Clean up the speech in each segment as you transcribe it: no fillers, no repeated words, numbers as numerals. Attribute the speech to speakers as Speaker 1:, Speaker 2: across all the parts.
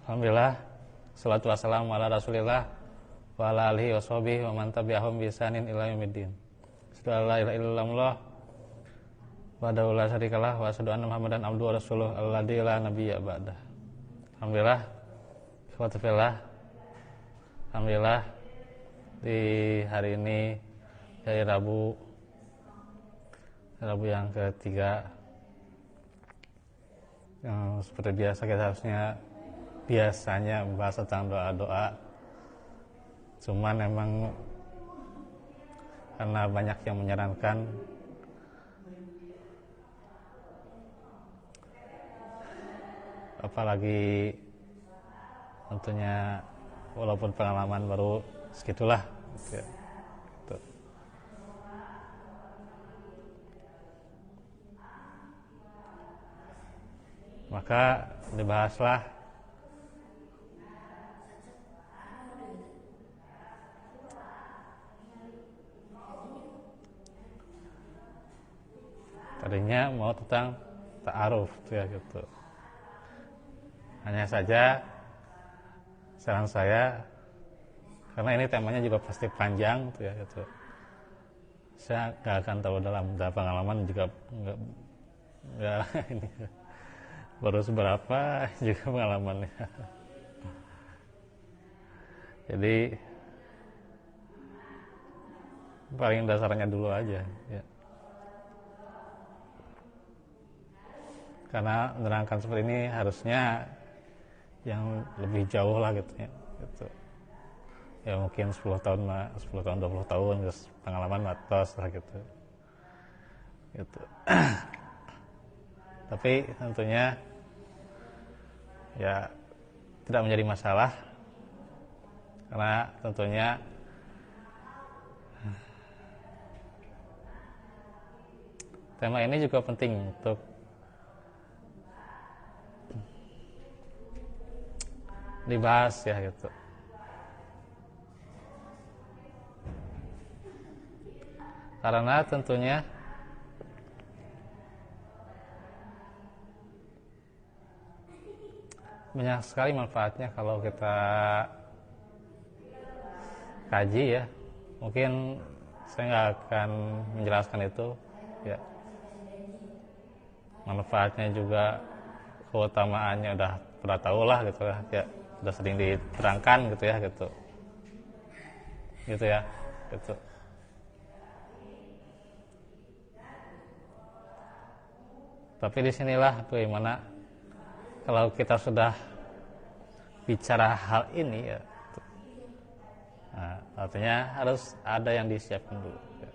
Speaker 1: Alhamdulillah, salatu wassalamu ala rasulillah wa ala alihi wa sahbihi wa man tabi'ahum bi ihsanin ila yaumiddin. Asyhadu an la ilaha illallah wahdahu la syarikalah wa asyhadu anna Muhammadan abduhu wa rasuluh alladzi la nabiyya ba'dah. Alhamdulillah, ikhwati fillah. Alhamdulillah di hari ini hari Rabu yang ketiga, yang seperti biasa kita biasanya membahas tentang doa-doa, cuman memang karena banyak yang menyarankan, apalagi tentunya walaupun pengalaman baru segitulah gitu. Maka dibahaslah tadinya mau tentang ta'aruf ya gitu. Hanya saja saran saya, karena ini temanya juga pasti panjang tuh ya gitu. Saya nggak akan tahu dalam pengalaman juga nggak ini baru seberapa juga pengalamannya. Jadi paling dasarnya dulu aja ya. Karena menerangkan seperti ini harusnya yang lebih jauh lah gitu ya. Gitu. Ya mungkin 10 tahun 20 tahun terus pengalaman matos lah gitu. Gitu. Tapi tentunya ya tidak menjadi masalah, karena tentunya tema ini juga penting untuk dibahas ya gitu. Karena tentunya banyak sekali manfaatnya kalau kita kaji ya. Mungkin saya nggak akan menjelaskan itu ya. Manfaatnya juga, keutamaannya udah pada tahu lah gitu ya. Udah sering diterangkan gitu ya gitu. Gitu ya gitu. Tapi disinilah bagaimana kalau kita sudah bicara hal ini ya, nah, artinya harus ada yang disiapkan dulu ya.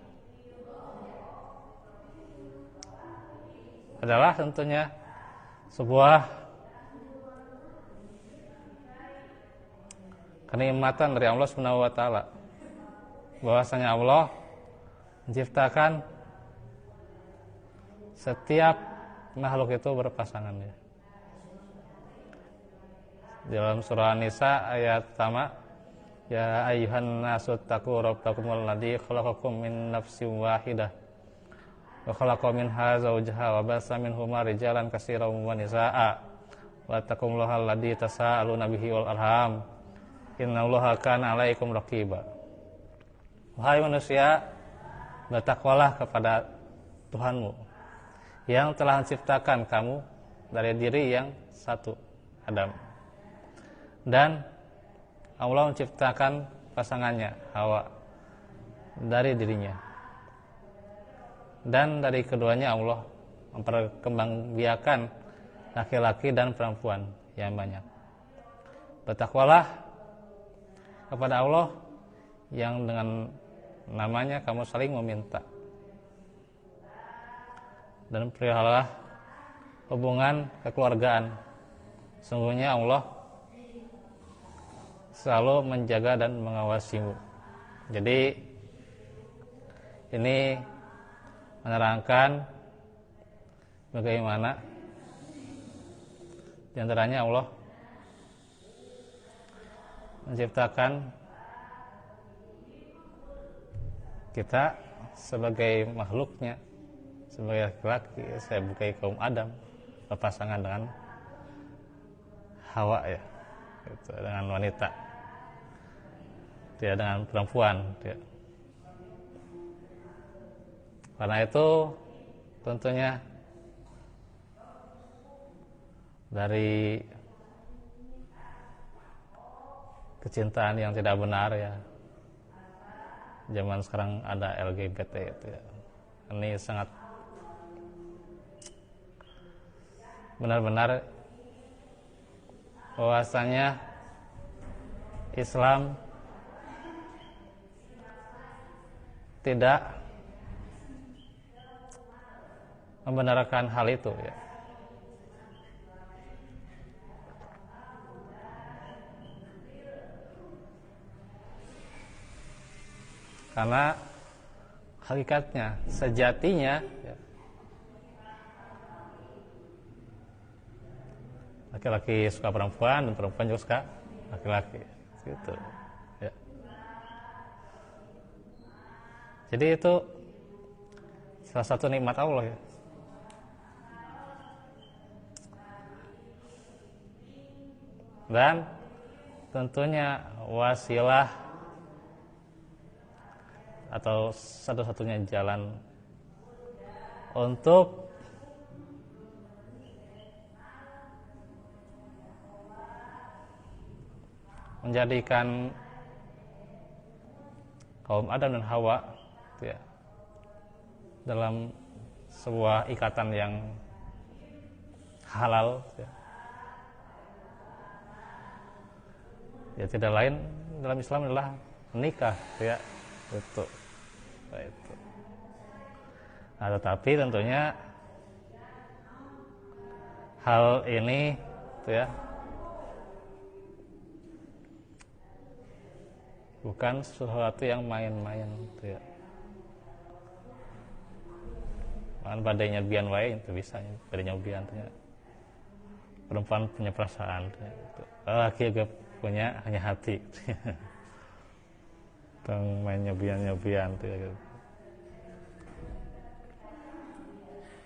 Speaker 1: Adalah tentunya sebuah kenikmatan dari Allah Subhanahu wa taala, bahwasanya Allah menciptakan setiap makhluk itu berpasangan ya. Dalam surah An-Nisa ayat pertama, ya ayyuhan nasu taqu rabbakumul ladzi khalaqakum min nafsin wahidah wa khalaqa minha zawjaha wa bassa minhuma rijalan katsiran wa nisaa'a wa taqullaha alladzi tasaaluna bihi wal arham innallaha kana 'alaikum raqiba. Wahai manusia, bertakwalah kepada Tuhanmu yang telah menciptakan kamu dari diri yang satu, Adam. Dan Allah menciptakan pasangannya, Hawa, dari dirinya. Dan dari keduanya Allah memperkembangbiakan laki-laki dan perempuan yang banyak. Bertakwalah kepada Allah yang dengan namanya kamu saling meminta. Dan peliharalah hubungan kekeluargaan. Sungguhnya Allah selalu menjaga dan mengawasimu. Jadi ini menerangkan bagaimana di antaranya Allah menciptakan kita sebagai makhluknya, sebagai laki-laki, sebagai kaum Adam, berpasangan dengan Hawa ya. gitu, dengan wanita, tidak dengan perempuan. Ya. Karena itu tentunya dari kecintaan yang tidak benar ya. Zaman sekarang ada LGBT itu ya. Ini sangat benar-benar bahwasanya Islam tidak membenarkan hal itu ya. Karena hakikatnya, sejatinya ya, laki-laki suka perempuan dan perempuan juga suka laki-laki gitu ya. Jadi itu salah satu nikmat Allah ya. Dan tentunya wasilah atau satu-satunya jalan untuk menjadikan kaum Adam dan Hawa ya, dalam sebuah ikatan yang halal ya, tidak lain dalam Islam adalah menikah ya, itu. Nah, tetapi tentunya hal ini ya bukan sesuatu yang main-main ya. Kan badainya bian wae itu bisa, badainya bian ya. Perempuan punya perasaan ya, gitu. Laki juga punya hanya hati. Tong main nyobian tuh ya gitu.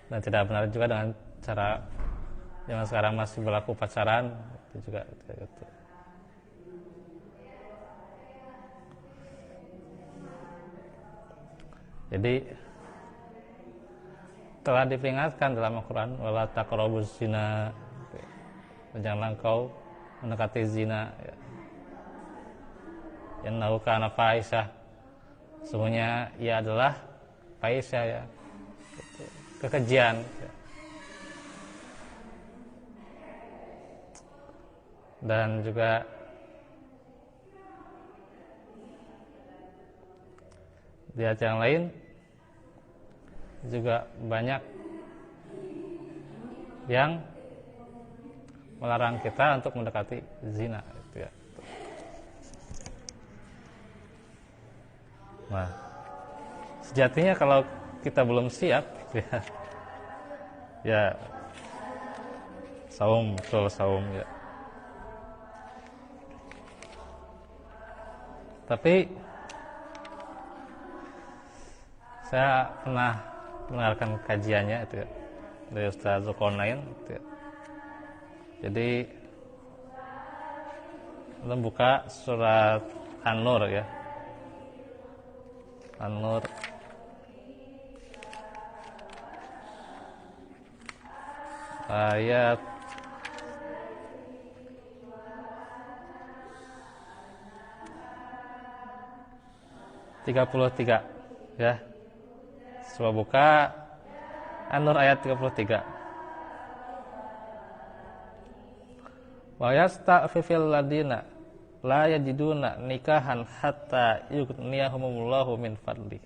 Speaker 1: Dan tidak benar juga dengan cara yang sekarang masih berlaku pacaran itu juga gitu. Jadi telah diperingatkan dalam Al-Quran, wala taqrabuz zina, janganlah engkau mendekati zina ya. Innahu kana fahisyah, semuanya ia adalah fahisyah ya, kekejian ya. Dan juga di ayat yang lain juga banyak yang melarang kita untuk mendekati zina itu ya. Nah, sejatinya kalau kita belum siap ya, ya saum ya. Tapi saya pernah mendengarkan kajiannya itu ya, dari Ustaz Zulkarnain itu ya. Jadi membuka surat An-Nur ya. An-Nur ayat 33 ya. Coba buka An-Nur ayat 33. Wa yasta'fifil ladina la yajiduna nikahan hatta yughniyahumullahu min fadli.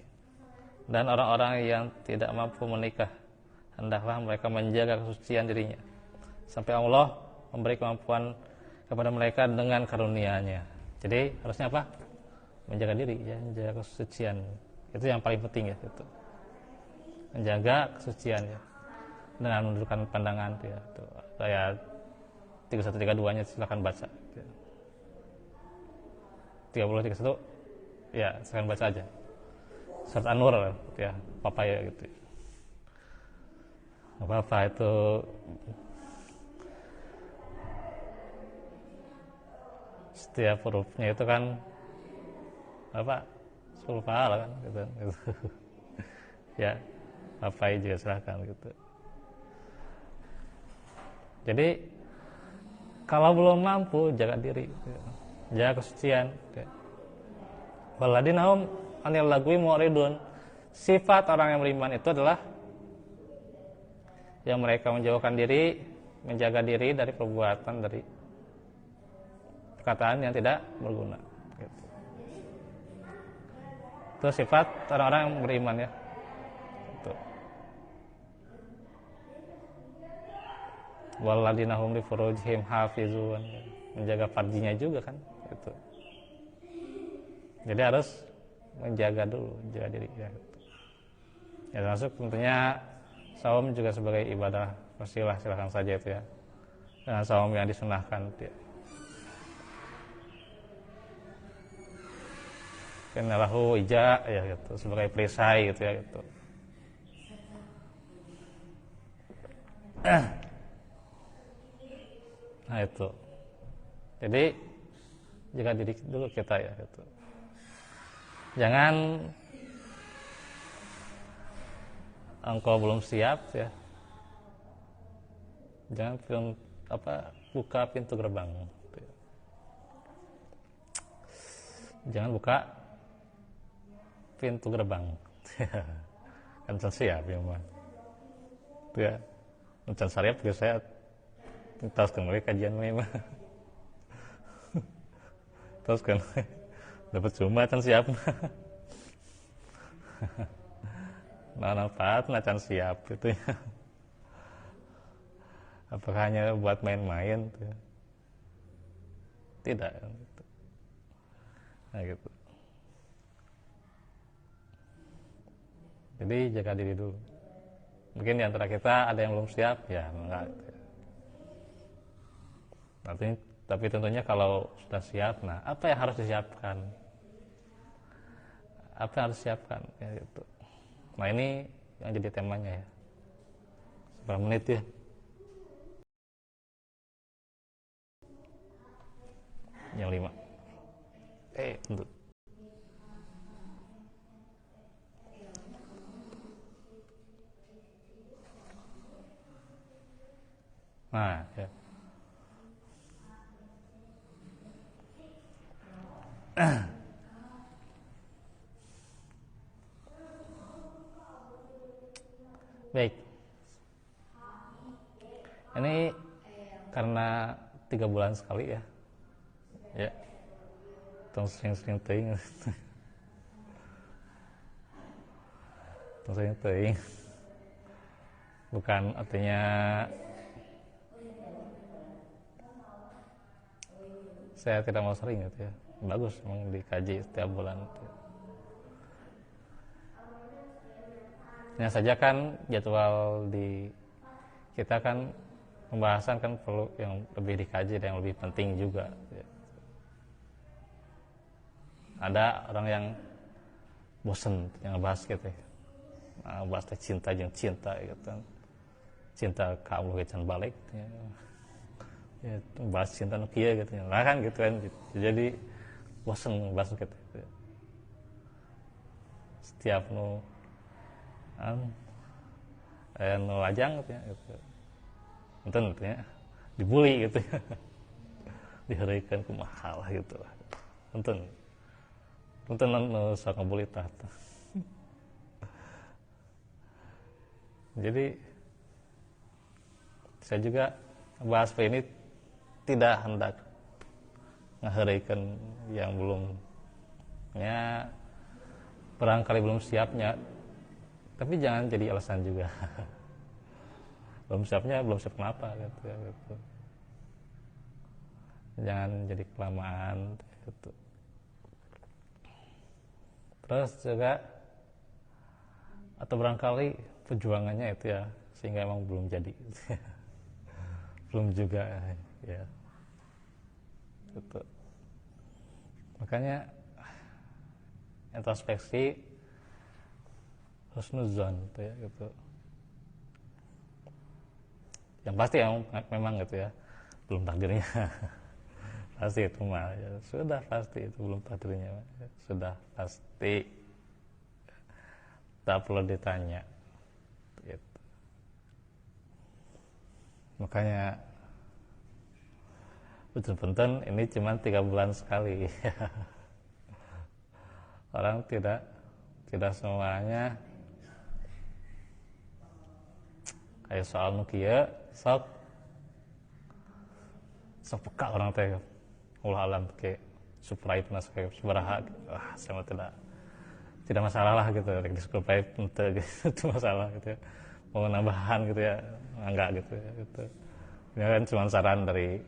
Speaker 1: Dan orang-orang yang tidak mampu menikah, hendaklah mereka menjaga kesucian dirinya sampai Allah memberi kemampuan kepada mereka dengan karunia-Nya. Jadi harusnya apa? Menjaga diri ya, menjaga kesucian. Itu yang paling penting ya, itu. Menjaga kesucian ya. Dengan menundukkan pandangan ya. Itu ayat 31-32-nya silakan baca. Ya. 30-31 ya, silakan baca aja. Surat An-Nur ya, apa ya gitu. Apa itu setiap hurufnya itu kan apa 10 pahala kan gitu. Ya apa juga silahkan gitu. Jadi kalau belum mampu jaga diri, jaga kesucian. Waladina hum anil lagwi mu'ridun. Sifat orang yang beriman itu adalah yang mereka menjauhkan diri, menjaga diri dari perbuatan, dari perkataan yang tidak berguna. Gitu. Itu sifat orang-orang yang beriman ya. Gitu. Waladina hum li furujihim hafizun, menjaga farjinya juga kan. Gitu. Jadi harus menjaga dulu, jaga diri ya. Ya termasuk tentunya saum juga sebagai ibadah wasilah, silakan saja itu ya. Dengan saum yang disunahkan ya. Kenalahu ija ya gitu, sebagai perisai gitu ya gitu. Nah itu. Jadi jaga diri dulu kita ya gitu. Jangan engkau belum siap ya. Jangan buka pintu gerbang. Jangan buka pintu gerbang. Kan siap ya mah. Itu ya. Encan syariat juga saya terus kembali kajian memang. Terus kan dapat cuma can siap. Nah, manfaat can siap itu ya. Apakah hanya buat main-main gitu ya? Tidak gitu. Nah gitu. Jadi jaga diri dulu. Mungkin di antara kita ada yang belum siap, ya enggak. Tapi tentunya kalau sudah siap, nah apa yang harus disiapkan? Apa yang harus disiapkan? Ya gitu. Nah ini yang jadi temanya ya. Berapa menit ya? Yang 5. Tentu. Nah, ya. Baik. Ini karena 3 bulan sekali ya. Ya. Tong sering-sering teuing. Tong sering teuing. Bukan artinya saya tidak mau sering gitu ya. Bagus memang dikaji setiap bulan. Hanya saja kan jadwal di kita kan pembahasan kan perlu yang lebih dikaji dan yang lebih penting juga. Ada orang yang bosen yang bahas gitu ya. Nah, bahas cinta yang cinta gitu. Cinta kamu gitu balik ya. Ya, bahas cinta nukia gitu ya. Nah kan gitu kan. Jadi bosen bahas gitu. Setiap nu lajang gitu ya. Gitu. Enten ya. Dibully gitu ya. Diharikan ke mahal gitu lah. Enten sok ngebully tata. Jadi saya juga bahas ini tidak hendak ngaharikan yang belum ya barangkali belum siapnya, tapi jangan jadi alasan juga. Belum siap kenapa gitu. Jangan jadi kelamaan gitu. Terus juga atau barangkali perjuangannya itu ya sehingga emang belum jadi. Belum juga ya. Gitu. Makanya introspeksi husnuzon gitu ya gitu. Yang pasti memang gitu ya belum takdirnya. pasti itu mah ya, sudah pasti itu belum takdirnya ya, sudah pasti tak perlu ditanya gitu. Makanya betul-betul ini cuma 3 bulan sekali. Orang tidak semuanya kayak soal nukia sok peka orang teh ulah alam kayak surprise nas kayak sebaraha sama tidak masalah lah gitu di surprise gitu itu masalah gitu ya. Mau nambahan gitu ya enggak gitu ya gitu. Ini kan cuma saran dari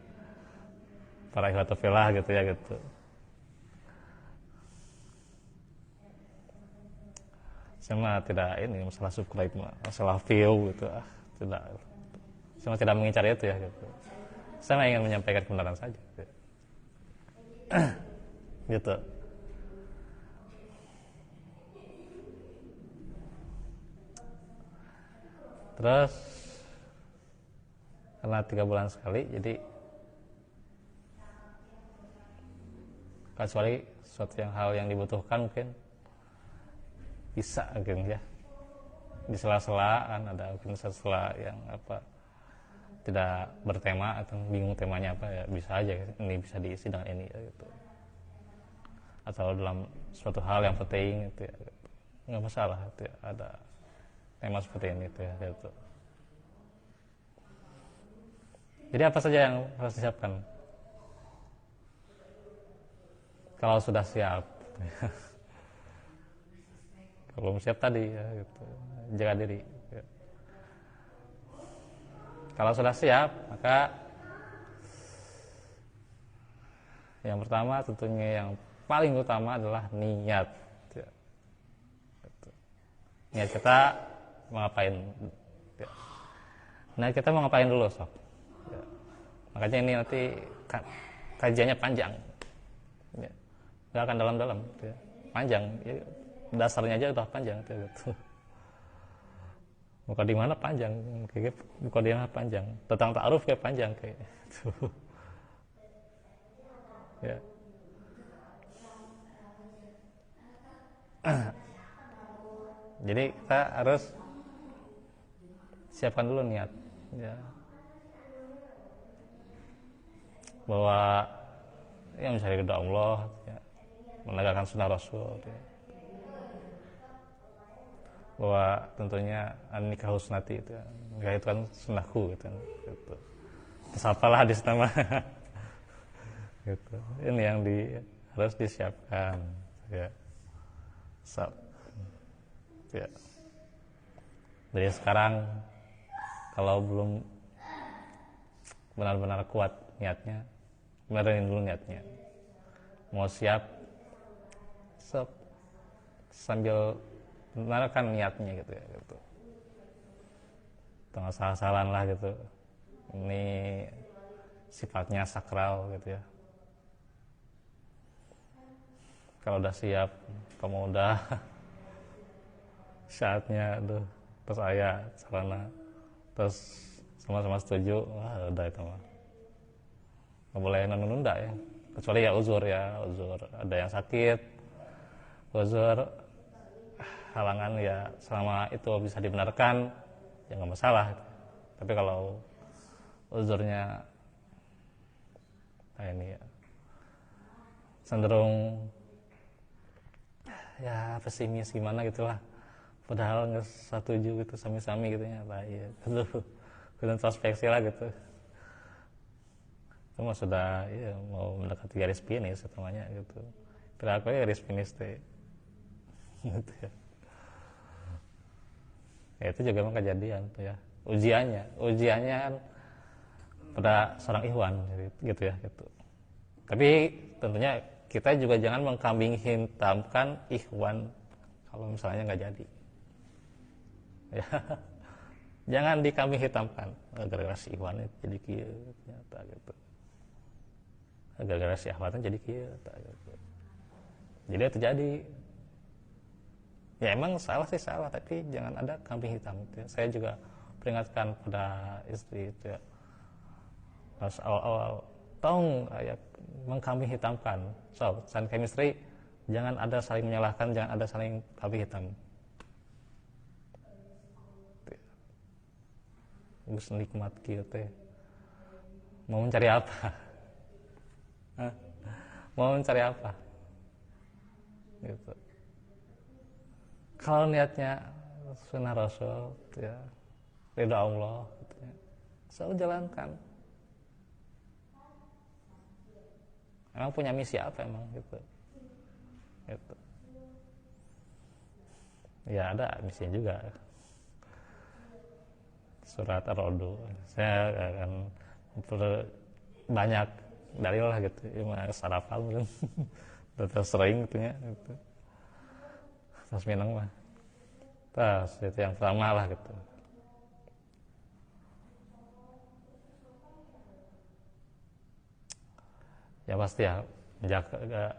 Speaker 1: para ikhwatofilah gitu ya gitu. Sama tidak ini masalah subscribe, masalah view gitu tidak. Sama tidak mengincar itu ya gitu. Saya ingin menyampaikan kebenaran saja gitu. Gitu. Terus karena 3 bulan sekali jadi kecuali suatu hal yang dibutuhkan mungkin bisa mungkin ya di sela-sela kan ada mungkin sela yang apa tidak bertema atau bingung temanya apa ya bisa aja ini bisa diisi dengan ini ya, gitu. Atau dalam suatu hal yang penting itu ya gitu. Nggak masalah itu ya, ada tema seperti ini itu ya gitu. Jadi apa saja yang harus disiapkan kalau sudah siap. Kalau belum siap tadi ya gitu. Jaga diri ya. Kalau sudah siap maka yang pertama tentunya yang paling utama adalah niat ya. Gitu. Niat kita mau ngapain ya. Nah kita mau ngapain dulu sob ya. Makanya ini nanti kajiannya panjang ya. Gak akan dalam-dalam ya. Panjang ya. Dasarnya aja udah panjang gitu. Buka di mana panjang, kayak buka di mana panjang. Tentang ta'aruf kayak panjang kayak gitu. Ya. Jadi kita harus siapkan dulu niat ya. Bahwa ya mencari ridha Allah ya. Menegakkan sunnah Rasul ya. Bahwa tentunya nikah husnati itu nikah itu kan sunnahku gitu. Terus apalah hadis nama gitu. Ini yang harus disiapkan ya. Ya. Dari sekarang kalau belum benar-benar kuat niatnya, benerin dulu niatnya. Mau siap sambil benarkan niatnya gitu ya gitu. Jangan salah-salahan lah gitu. Ini sifatnya sakral gitu ya. Kalau udah siap, kamu udah saatnya tuh terus ayah sarana terus sama-sama setuju, wah udah itu mah. Nggak boleh nunda ya. Kecuali ya uzur ada yang sakit, uzur halangan ya selama itu bisa dibenarkan ya nggak masalah. Tapi kalau uzurnya ini ya cenderung ya pesimis gimana gitulah, padahal nggak setuju gitu sami-sami gitu ya, iya itu introspeksi lah gitu. Itu sudah ya mau mendekati garis finish namanya gitu. Kira-kira garis finish teh gitu ya. Ya itu juga memang kejadian tuh ya. Ujiannya kan pada seorang ikhwan gitu ya gitu. Tapi tentunya kita juga jangan mengkambing hitamkan ikhwan kalau misalnya nggak jadi. Ya. Jangan dikambing hitamkan gara-gara si ikhwan jadi kieu ternyata gitu. Gara-gara si akhwatnya jadi kieu gitu. Jadi itu terjadi. Ya emang salah sih salah, tapi jangan ada kambing hitam gitu ya. Saya juga peringatkan pada istri itu ya. Pas awal-awal tong kayak mengkambing hitamkan. So, sign chemistry jangan ada saling menyalahkan, jangan ada saling kambing hitam. Gus nikmat kieu teh. Mau mencari apa? Hah? Mau mencari apa? Gitu. Kalau niatnya sunnah Rasul, ya, ridha Allah, gitu ya, selalu jalankan. Emang punya misi apa emang gitu? Gitu. Ya ada misinya juga. Surat Ar-Ra'd. Saya akan banyak dalil lah gitu. Ya sarafal mungkin. Terus sering gitu ya. Gitu. Terus minang mah. Terus itu yang pertama lah gitu. Ya pasti ya menjaga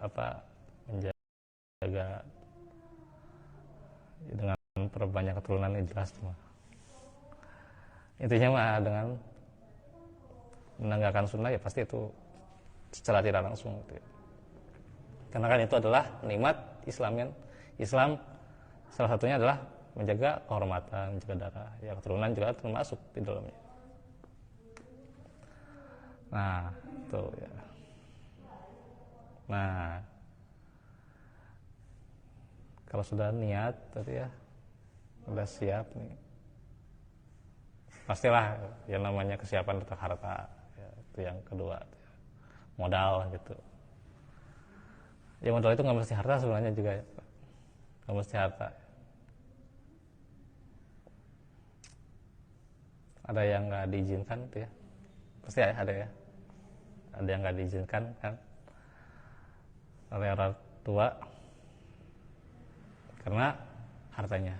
Speaker 1: dengan perbanyak keturunan yang jelas mah. Intinya mah dengan menegakkan sunnah ya pasti itu secara tidak langsung gitu ya. Karena kan itu adalah nikmat Islam salah satunya adalah menjaga kehormatan, menjaga darah, ya keturunan juga termasuk di dalamnya. Nah, itu ya. Nah, kalau sudah niat tadi ya, sudah siap nih, pastilah yang namanya kesiapan untuk harta, ya, itu yang kedua, ya, modal gitu. Ya modal itu nggak mesti harta sebenarnya juga, ya. Nggak mesti harta. Ada yang nggak diizinkan tuh ya, pasti ada ya. Ada yang nggak diizinkan kan oleh orang tua karena hartanya.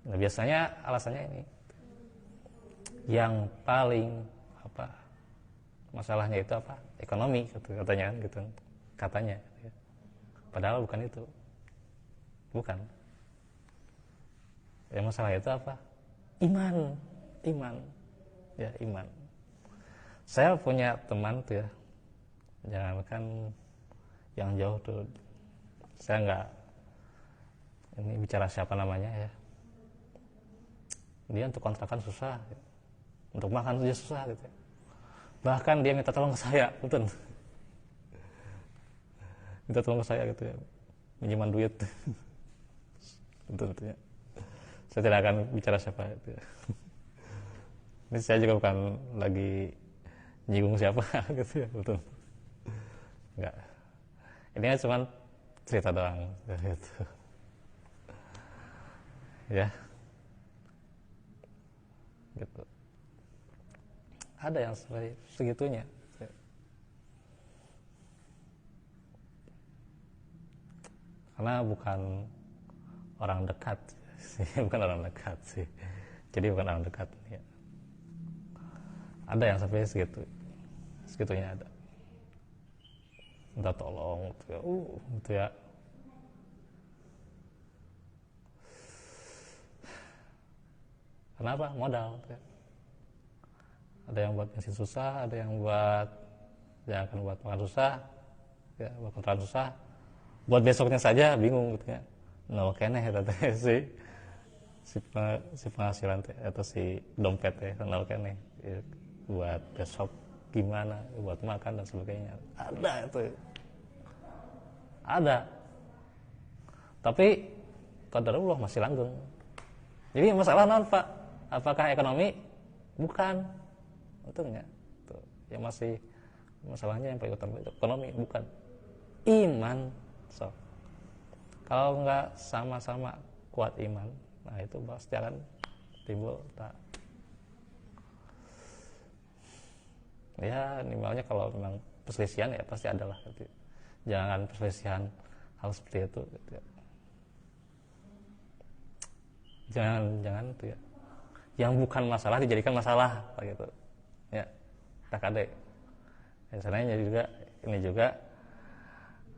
Speaker 1: Nah, biasanya alasannya ini yang paling masalahnya itu ekonomi katanya gitu katanya ya. Padahal bukan itu, bukan. Yang masalah itu iman ya, iman. Saya punya teman tuh ya, jangankan yang jauh tuh, saya nggak ini bicara siapa namanya ya, dia untuk kontrakan susah ya. Untuk makan saja susah gitu ya. Bahkan dia minta tolong ke saya, betul, minta tolong ke saya gitu ya, pinjaman duit. Betul ya. Saya tidak akan bicara siapa itu ya. Ini saya juga bukan lagi nyinggung siapa gitu ya, betul. Enggak. Ini kan cuma cerita doang gitu. Ya. Gitu. Ada yang segitunya. Karena bukan orang dekat sih, bukan orang dekat sih. Jadi bukan orang dekat ya. Ada yang sampai segitunya ada. Minta tolong gitu ya. Gitu ya. Kenapa? Modal gitu ya. Ada yang buat bensin susah, ada yang akan buat makan susah, ya, buat kontrakan susah. Buat besoknya saja bingung gitu ya. Nah, kayaknya ya si penghasilan atau si dompet ya, nah kayaknya ya, buat besok gimana, buat makan dan sebagainya. Ada itu. Ada. Tapi qadarullah masih langgeng. Jadi masalah non Pak? Apakah ekonomi? Bukan. Untungnya. Tuh. Yang masih masalahnya yang paling utama itu ekonomi, bukan. Iman. So. Kalau nggak sama-sama kuat iman, nah itu pasti akan timbul ya minimalnya kalau memang perselisihan ya pasti ada lah gitu. Jangan perselisihan hal seperti itu gitu ya. Jangan itu ya, yang bukan masalah dijadikan masalah gitu ya, tak ada ya. Sebenarnya juga ini juga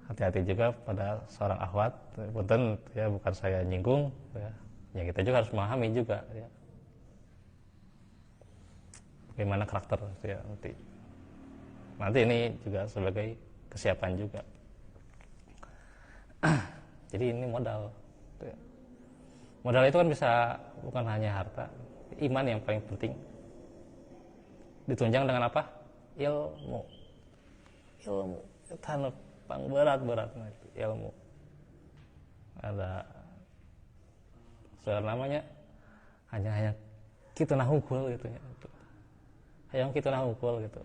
Speaker 1: hati-hati juga pada seorang akhwat, punten ya, bukan saya nyinggung ya, ya kita juga harus memahami juga ya bagaimana karakter ya nanti nanti ini juga sebagai kesiapan juga. Jadi ini modal. Modal itu kan bisa bukan hanya harta, iman yang paling penting. Ditunjang dengan apa? Ilmu. Ilmu. Tanah pang berat ilmu. Ada namanya hanya kita nahungkul gitu ya. Hayang kita nahungkul gitu.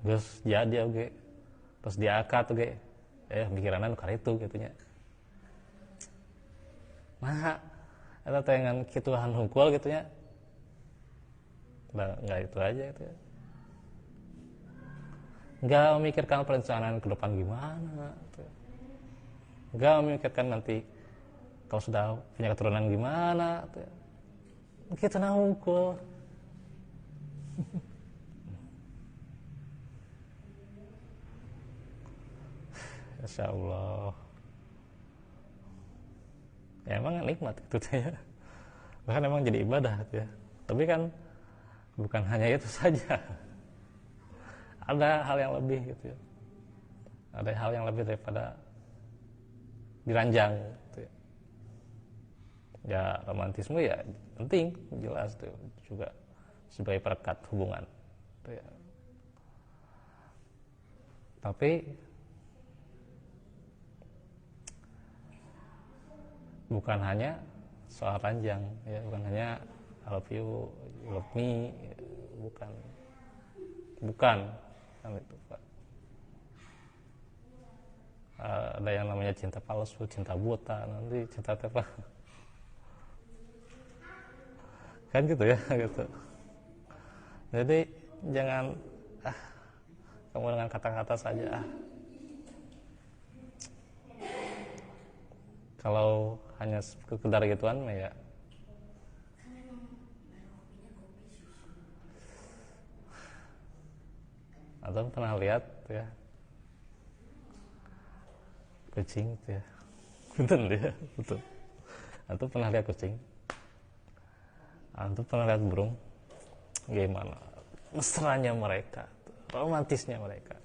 Speaker 1: Terus jadi oke. Terus diakat oke. Pikiranna nu karitu gitu nya. Nah, eta teh ngan kitu hungkul gitu nya. Enggak itu aja gitu ya. Enggak memikirkan perencanaan ke depan gimana gitu. Enggak memikirkan nanti kalau sudah punya keturunan gimana gitu. Kita nahungkul. Insya Allah. Ya emang nikmat itu ya. Bahkan emang jadi ibadah gitu ya. Tapi kan bukan hanya itu saja. Ada hal yang lebih gitu ya. Ada hal yang lebih daripada diranjang gitu ya. Ya romantisme ya penting jelas tuh juga sebagai perekat hubungan gitu ya. Tapi bukan hanya soal ranjang ya, bukan hanya I love you, you love me, bukan kan itu Pak. Ada yang namanya cinta palsu, cinta buta, nanti cinta apa kan gitu ya gitu. Jadi jangan kamu dengan kata-kata saja kalau hanya sekedar gituan ya atau pernah lihat ya kucing gitu ya betul dia betul atau pernah lihat kucing atau pernah lihat burung gimana mesranya mereka romantisnya mereka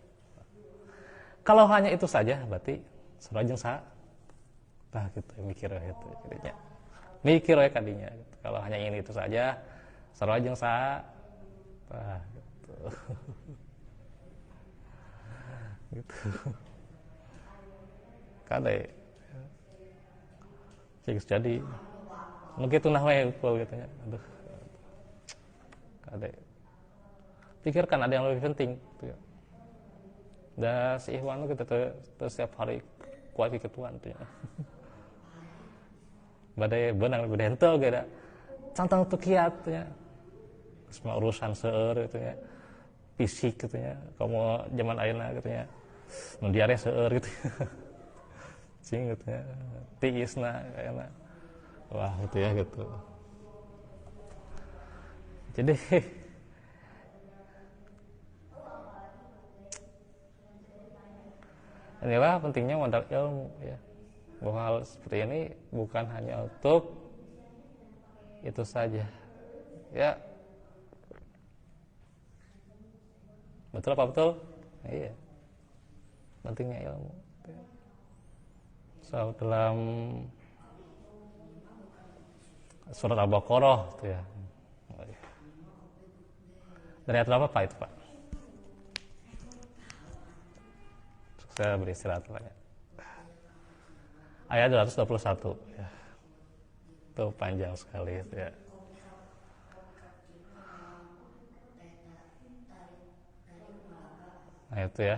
Speaker 1: kalau hanya itu saja berarti sarojeng sa nah gitu mikir gitu jadinya mikir ya kadinya gitu. Kalau hanya ini itu saja sarojeng sa nah gitu gitu kade jadi begitu nah we gitu ya aduh kade pikirkan ada yang lebih penting gitu ya. Da si Ikhwan kita tuh setiap hari kuat ketuan tuh ya. Badai benang gede henteu ge da. Cantang teu kiat tuh ya. Semua urusan seueur gitu ya. Fisik gitu ya. Kamu zaman ayeuna gitu ya. Nu diare seueur gitu. Cing gitu ya. Tiisna kayana. Wah gitu ya gitu. Jadi inilah pentingnya modal ilmu ya. Bahwa hal seperti ini bukan hanya untuk itu saja. Ya. Betul apa betul? Iya. Pentingnya ilmu. So, dalam surat Al-Baqarah itu ya. Dari ayat berapa Pak itu Pak? Saya beristirahat Pak ya. Ayat 221 ya. Itu panjang sekali itu ya. Nah itu ya.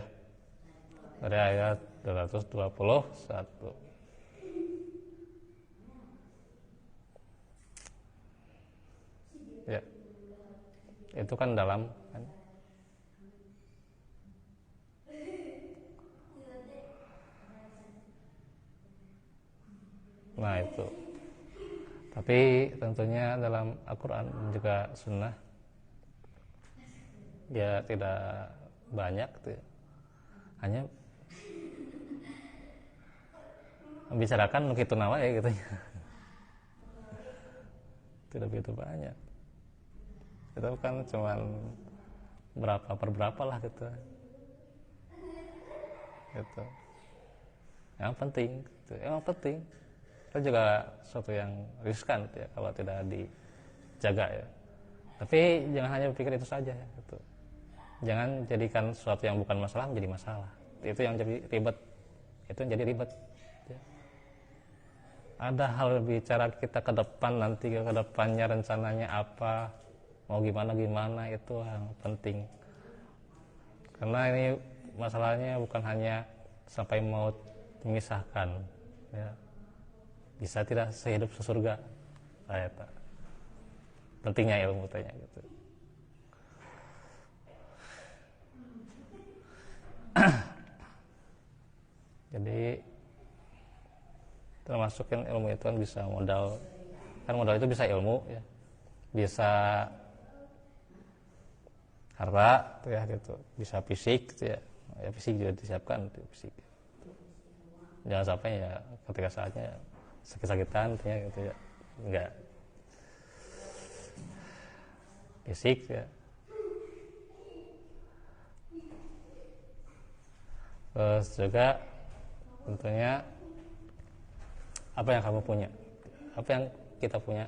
Speaker 1: Dari ayat 221. Ya. Itu kan dalam kan. Nah itu. Tapi tentunya dalam Al-Quran juga Sunnah ya tidak banyak gitu ya. Hanya membicarakan begitu nawa ya gitu ya. Tidak begitu banyak. Itu kan cuman berapa per berapa lah gitu. Gitu. Yang penting, gitu. Emang penting. Itu juga sesuatu yang riskan ya kalau tidak dijaga ya. Tapi jangan hanya berpikir itu saja ya, gitu. Jangan jadikan sesuatu yang bukan masalah menjadi masalah. Itu yang jadi ribet. Itu yang jadi ribet. Ya. Ada hal bicara kita ke depan nanti, ke depannya rencananya apa, mau gimana itu yang penting. Karena ini masalahnya bukan hanya sampai maut memisahkan, ya. Bisa tidak sehidup sesurga, pentingnya ilmu tanya gitu. Jadi termasukin ilmu itu kan bisa modal, kan modal itu bisa ilmu ya, bisa harta tuh ya gitu, bisa fisik gitu ya, ya fisik juga disiapkan tuh, fisik. Jangan sampai ya ketika saatnya sakit-sakitan ya gitu ya, enggak fisik ya. Terus juga tentunya apa yang kamu punya, apa yang kita punya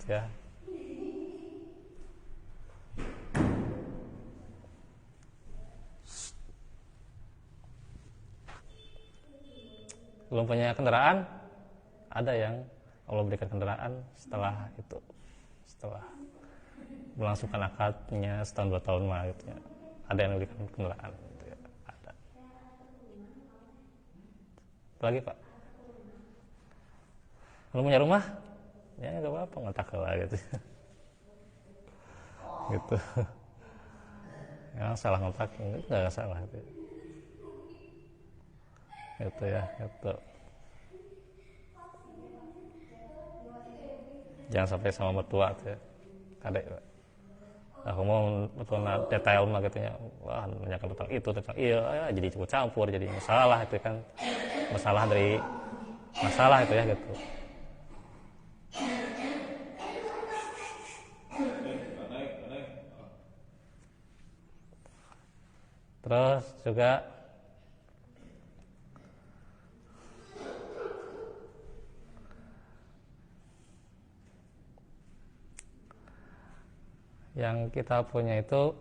Speaker 1: ya. Belum punya kendaraan, ada yang Allah berikan kendaraan setelah itu, setelah melangsungkan akadnya setahun 2 tahun mah gitu ya. Ada yang berikan kendaraan gitu ya, ada. Apalagi Pak, belum punya rumah, ya nggak apa-apa, ngetak lah gitu, gitu. Yang salah ngetak nggak salah gitu. Gitu ya, gitu. Jangan sampai sama mertua tuh ya, kadek. Aku mau betul detail mah gitu ya, wah menanyakan tentang itu tentang iya, ya, jadi ikut campur, jadi masalah itu kan, masalah dari masalah itu ya gitu. Terus juga yang kita punya itu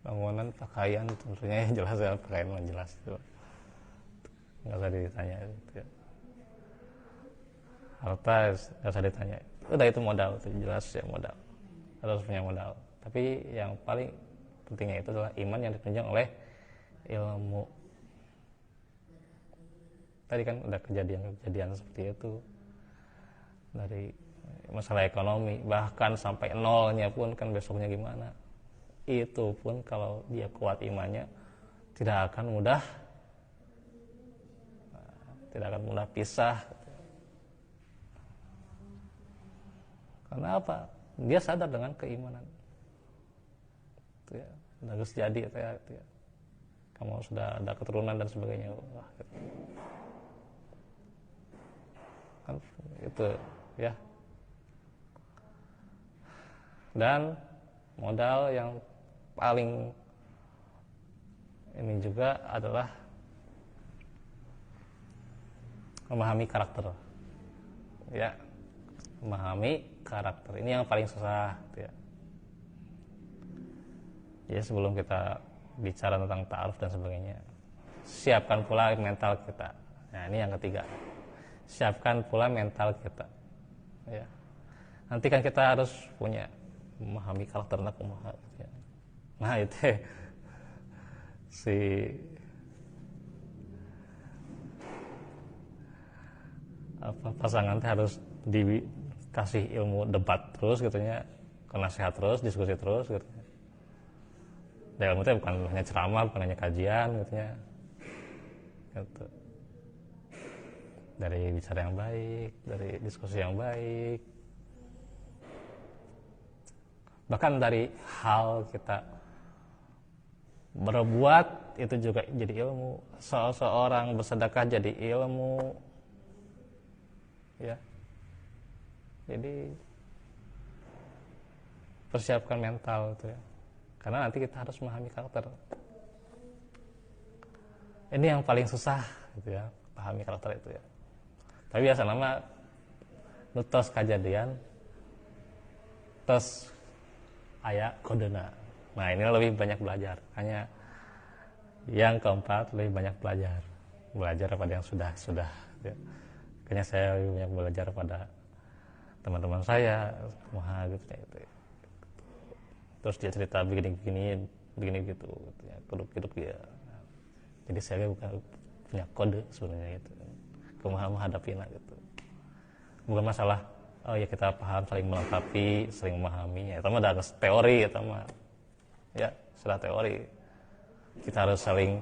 Speaker 1: bangunan, pakaian, tentunya yang jelas ya, pakaian yang jelas itu nggak usah ditanya gitu ya. Harta nggak usah ditanya, udah itu modal, itu jelas ya, modal, harus punya modal. Tapi yang paling pentingnya itu adalah iman yang ditunjang oleh ilmu. Tadi kan udah kejadian seperti itu, dari masalah ekonomi, bahkan sampai nolnya pun kan besoknya gimana. Itu pun kalau dia kuat imannya tidak akan mudah pisah. Karena apa? Dia sadar dengan keimanan. Itu ya, harus jadi itu ya. Kamu sudah ada keturunan dan sebagainya. Wah, gitu. Kan itu ya. Dan modal yang paling ini juga adalah memahami karakter, ya, memahami karakter. Ini yang paling susah, ya. Ya sebelum kita bicara tentang ta'aruf dan sebagainya, siapkan pula mental kita. Nah ini yang ketiga, siapkan pula mental kita, ya. Nanti kan kita harus punya memahami karakter anak kumaha gitu ya. Nah itu si pasangan harus dikasih ilmu debat terus gitu ya, nasihat terus, diskusi terus gitu ya. Dan ilmu itu bukan hanya ceramah, bukan hanya kajian gitu ya. Gitu. Dari bicara yang baik, dari diskusi yang baik, bahkan dari hal kita berbuat itu juga jadi ilmu. Seorang bersedekah jadi ilmu, ya. Jadi persiapkan mental gitu ya, karena nanti kita harus memahami karakter. Ini yang paling susah gitu ya, pahami karakter itu ya. Tapi biasa nama nutos kejadian terus aya kodena. Nah ini lebih banyak belajar, hanya yang keempat lebih banyak belajar pada yang sudah ya. Kayaknya saya lebih banyak belajar pada teman-teman saya gitu ya. Terus dia cerita begini gitu ya, hidup dia. Jadi saya bukan punya kode sebenarnya gitu, menghadapinya gitu. Bukan masalah oh ya kita paham, saling melengkapi, saling memahami ya, itu mah ada teori ya, ya sudah teori. Kita harus saling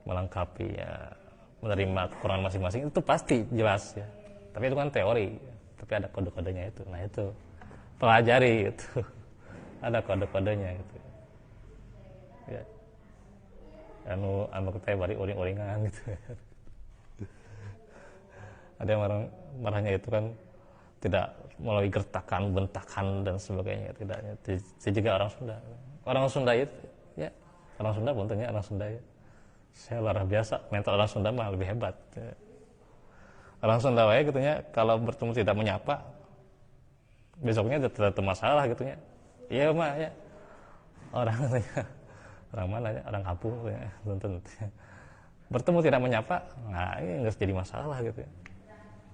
Speaker 1: melengkapi ya, menerima kekurangan masing-masing itu pasti jelas ya. Tapi itu kan teori, tapi ada kode-kodenya itu. Nah itu pelajari itu. Ada kode-kodenya gitu. Ya. Anu kita bari uring-uringan gitu. Ada yang marahnya itu kan tidak melalui gertakan, bentakan dan sebagainya, tidaknya. Saya juga orang Sunda. Orang Sunda itu ya, orang Sunda pun tanya orang Sunda ya. Saya luar biasa, mental orang Sunda mah lebih hebat. Ya. Orang Sunda wae gitu ya, kalau bertemu tidak menyapa, besoknya tidak masalah gitu ya. Iya mah ya. Orang mana ya? Orang kampung ya, tentu. Bertemu tidak menyapa, nah ini nggak jadi masalah gitu ya.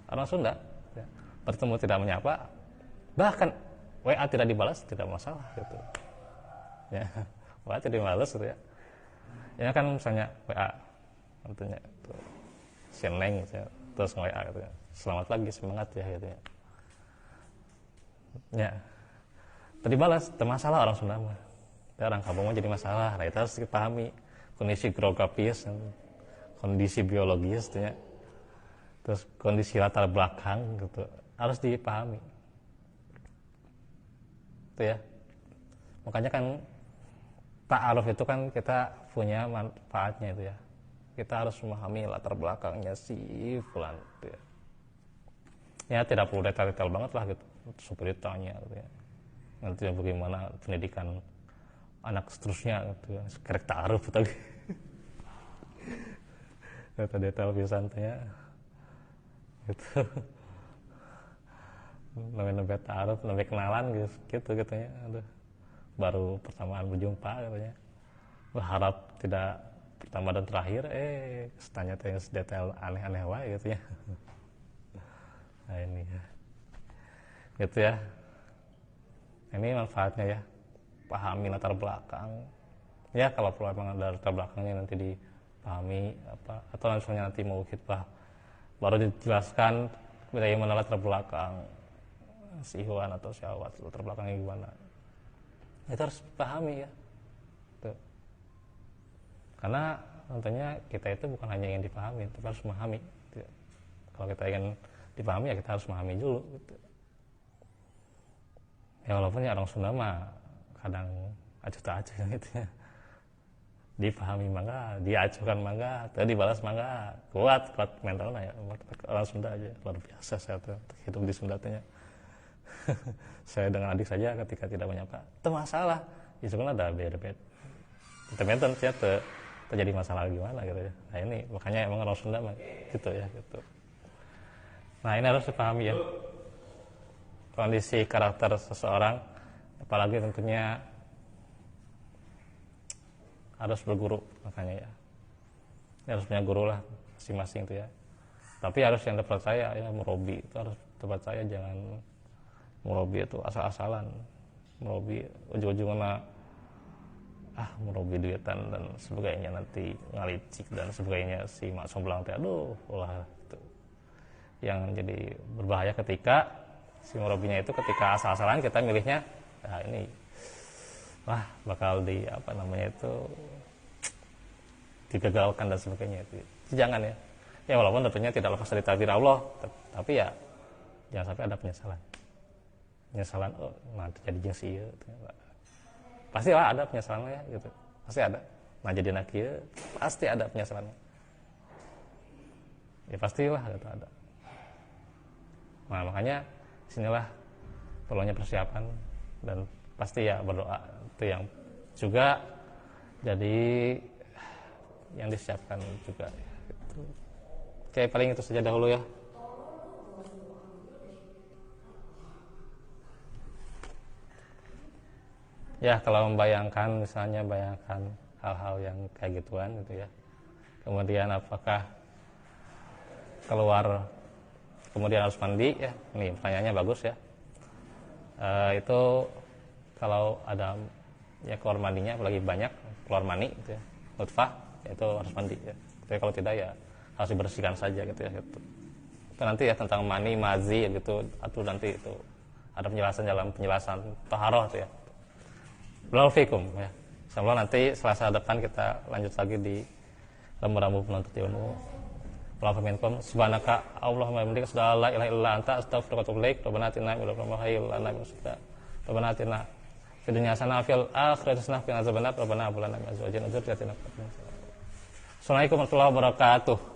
Speaker 1: Orang Sunda ya, bertemu tidak menyapa, bahkan WA tidak dibalas tidak masalah gitu. Ya, WA tidak dibalas gitu ya. Ya kan misalnya WA tentunya itu seneng gitu ya, terus WA gitu ya. Selamat pagi, semangat ya gitu ya. Ya. Tadi balas, tidak masalah orang Sunda mah. Orang kampung mah jadi masalah. Nah, itu harus dipahami kondisi geografis, kondisi biologis, gitu ya. Terus kondisi latar belakang, gitu, harus dipahami. Itu ya. Makanya kan ta'aruf itu kan kita punya manfaatnya itu ya. Kita harus memahami latar belakangnya si fulan, gitu ya. Ya tidak perlu detail-detail banget lah gitu, supaya ditanya, gitu ya. Nanti bagaimana pendidikan anak seterusnya gitu ya, kerek ta'aruf tadi. Detail pisan tanya gitu. Namanya ta'aruf, namanya kenalan gitu ya. Aduh. Baru persamaan berjumpa katanya. Berharap tidak pertama dan terakhir, tanya tanya detail aneh-aneh wae gitu ya. Nah ini ya. Gitu ya. Ini manfaatnya ya, pahami latar belakang. Ya kalau perlu memang ada latar belakangnya nanti dipahami apa, atau misalnya nanti mau khitbah baru dijelaskan bagaimana latar belakang si Ikhwan atau si Awat, latar belakangnya gimana. Itu harus pahami ya. Tuh. Karena tentunya kita itu bukan hanya ingin dipahami, tapi harus memahami. Gitu. Kalau kita ingin dipahami ya kita harus memahami dulu. Gitu. Ya walaupun ya orang Sunda mah kadang acuh tak acuh gitu ya. Dipahami mangga, diacuhkan mangga, tadi dibalas mangga, kuat mentalnya ya. Orang Sunda aja luar biasa saya tuh hidup di Sunda tanya. Saya dengan adik saja ketika tidak menyapa, itu masalah. Itu kan ada beda-beda. Teman-teman saya terjadi masalah gimana gitu ya. Nah ini makanya emang orang Sunda mah gitu ya gitu. Nah ini harus dipahami ya. Kondisi karakter seseorang, apalagi tentunya harus berguru makanya ya. Harus punya guru lah masing-masing itu ya. Tapi harus yang tempat saya ya, murabi itu harus tempat saya, jangan murabi itu asal-asalan. Murabi ujung-ujungnya murabi duitan dan sebagainya, nanti ngalicik dan sebagainya, si mak somblang teh aduh ulah itu. Yang jadi berbahaya ketika si murabinya itu ketika asal-asalan kita milihnya, nah ini bakal digagalkan dan sebagainya itu. Jangan ya. Ya walaupun tentunya tidak lepas dari takdir Allah, tapi ya jangan sampai ada penyesalan. Penyesalan terjadi jeung ieu. Pasti lah ada penyesalan ya gitu. Pasti ada. Nah jadi anak ieu pasti ada penyesalan. Ya pastilah gitu ada. Nah makanya sinilah perlunya persiapan dan pasti ya berdoa. Itu yang juga jadi yang disiapkan juga gitu. Oke, paling itu saja dahulu ya. Ya, kalau membayangkan, misalnya bayangkan hal-hal yang kayak gituan gitu ya. Kemudian apakah keluar, kemudian harus mandi ya. Ini pertanyaannya bagus ya. Itu kalau ada ya keluar mandinya, apalagi banyak keluar mani gitu ya, nutfah, ya itu harus mandi ya. Tapi kalau tidak ya harus dibersihkan saja gitu ya. Itu nanti ya tentang mani, mazi gitu, atau nanti itu ada penjelasan dalam penjelasan taharah itu ya. Barakallahu fikum ya. Insyaallah nanti Selasa depan kita lanjut lagi di rambu-rambu penuntut ilmu. Wallahu minkum. Subhanaka Allahumma bihamdika asyhadu an la ilaha illa anta astaghfiruka wa atubu ilaik. Rabbana atina min ladunka rahmatan wa hab Rabbana atina fid dunya hasanah wa fil akhirati hasanah wa qina adzabannar. Rabbana hab lana min azwajina wa dhurriyyatina qurrata a'yun. Assalamualaikum warahmatullahi wabarakatuh.